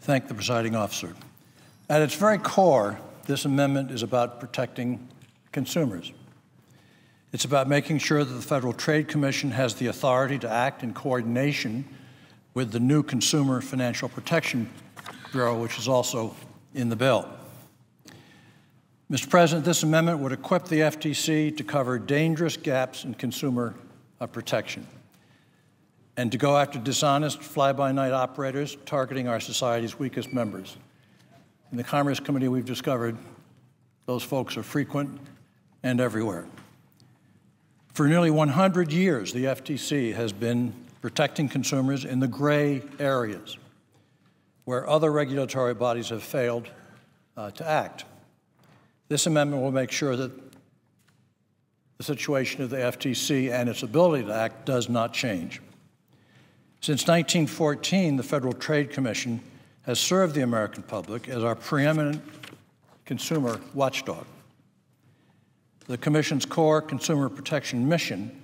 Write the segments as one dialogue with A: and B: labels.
A: Thank the presiding officer. At its very core, this amendment is about protecting consumers. It's about making sure that the Federal Trade Commission has the authority to act in coordination with the new Consumer Financial Protection Bureau, which is also in the bill. Mr. President, this amendment would equip the FTC to cover dangerous gaps in consumer protection and to go after dishonest fly-by-night operators targeting our society's weakest members. In the Commerce Committee, we've discovered those folks are frequent and everywhere. For nearly 100 years, the FTC has been protecting consumers in the gray areas where other regulatory bodies have failed to act. This amendment will make sure that the situation of the FTC and its ability to act does not change. Since 1914, the Federal Trade Commission has served the American public as our preeminent consumer watchdog. The Commission's core consumer protection mission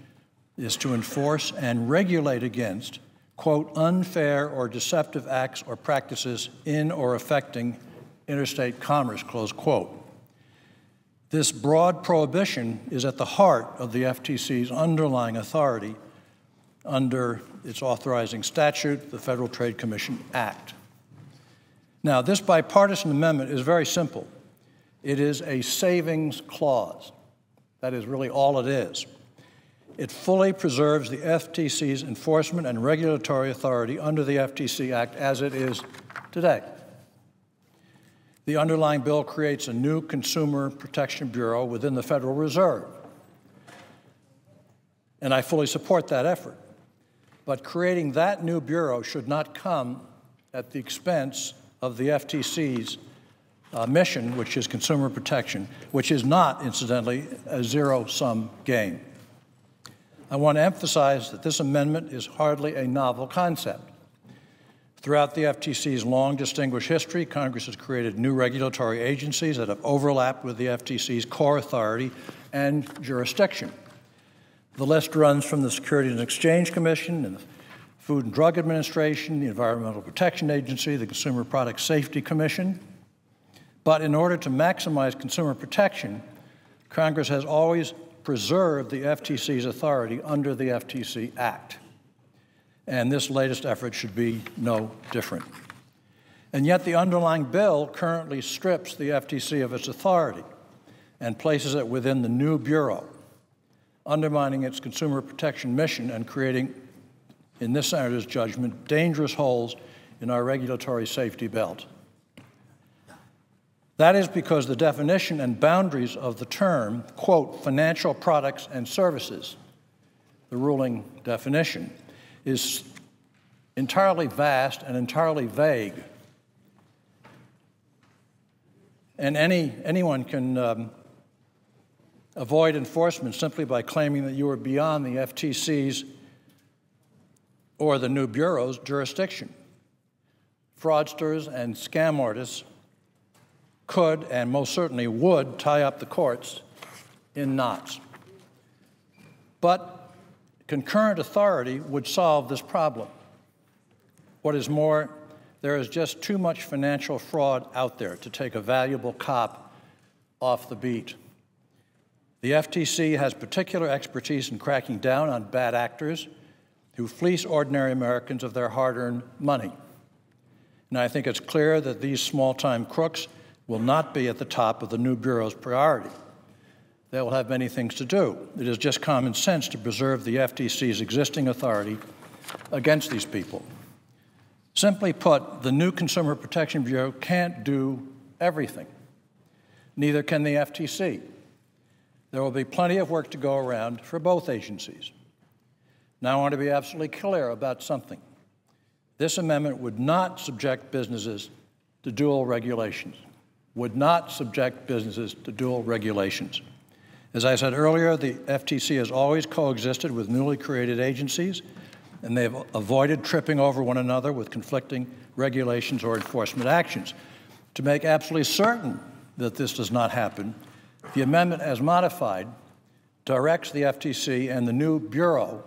A: is to enforce and regulate against, quote, unfair or deceptive acts or practices in or affecting interstate commerce, close quote. This broad prohibition is at the heart of the FTC's underlying authority under its authorizing statute, the Federal Trade Commission Act. Now, this bipartisan amendment is very simple. It is a savings clause. That is really all it is. It fully preserves the FTC's enforcement and regulatory authority under the FTC Act as it is today. The underlying bill creates a new Consumer Protection Bureau within the Federal Reserve, and I fully support that effort. But creating that new bureau should not come at the expense of the FTC's mission, which is consumer protection, which is not, incidentally, a zero-sum game. I want to emphasize that this amendment is hardly a novel concept. Throughout the FTC's long distinguished history, Congress has created new regulatory agencies that have overlapped with the FTC's core authority and jurisdiction. The list runs from the Securities and Exchange Commission and the Food and Drug Administration, the Environmental Protection Agency, the Consumer Product Safety Commission. But in order to maximize consumer protection, Congress has always preserved the FTC's authority under the FTC Act. And this latest effort should be no different. And yet the underlying bill currently strips the FTC of its authority and places it within the new bureau, undermining its consumer protection mission and creating, in this senator's judgment, dangerous holes in our regulatory safety belt. That is because the definition and boundaries of the term, quote, financial products and services, the ruling definition, is entirely vast and entirely vague. And anyone can avoid enforcement simply by claiming that you are beyond the FTC's or the new bureau's jurisdiction. Fraudsters and scam artists could and most certainly would tie up the courts in knots. But concurrent authority would solve this problem. What is more, there is just too much financial fraud out there to take a valuable cop off the beat. The FTC has particular expertise in cracking down on bad actors who fleece ordinary Americans of their hard-earned money. And I think it's clear that these small-time crooks will not be at the top of the new bureau's priority. They will have many things to do. It is just common sense to preserve the FTC's existing authority against these people. Simply put, the new Consumer Protection Bureau can't do everything. Neither can the FTC. There will be plenty of work to go around for both agencies. Now, I want to be absolutely clear about something. This amendment would not subject businesses to dual regulations, would not subject businesses to dual regulations. As I said earlier, the FTC has always coexisted with newly created agencies, and they have avoided tripping over one another with conflicting regulations or enforcement actions. To make absolutely certain that this does not happen, the amendment as modified directs the FTC and the new Bureau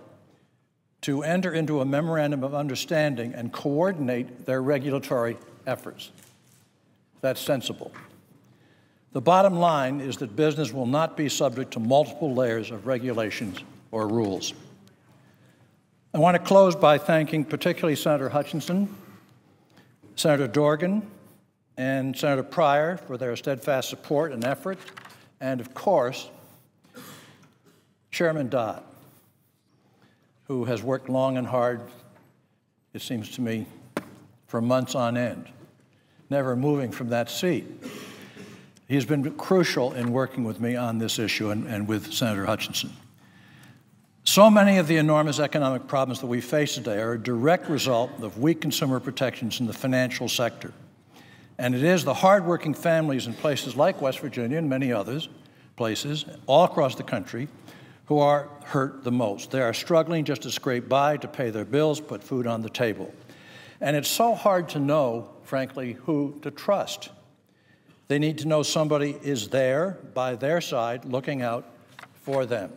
A: to enter into a memorandum of understanding and coordinate their regulatory efforts. That's sensible. The bottom line is that business will not be subject to multiple layers of regulations or rules. I want to close by thanking particularly Senator Hutchison, Senator Dorgan, and Senator Pryor for their steadfast support and effort, and of course, Chairman Dodd, who has worked long and hard, it seems to me, for months on end, never moving from that seat. He's been crucial in working with me on this issue and with Senator Hutchison. So many of the enormous economic problems that we face today are a direct result of weak consumer protections in the financial sector. And it is the hardworking families in places like West Virginia and many others places all across the country who are hurt the most. They are struggling just to scrape by, to pay their bills, put food on the table. And it's so hard to know, frankly, who to trust. They need to know somebody is there by their side looking out for them.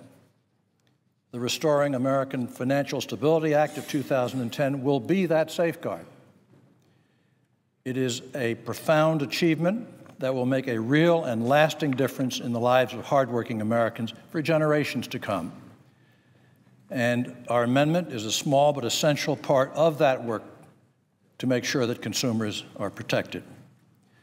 A: The Restoring American Financial Stability Act of 2010 will be that safeguard. It is a profound achievement that will make a real and lasting difference in the lives of hardworking Americans for generations to come. And our amendment is a small but essential part of that work to make sure that consumers are protected.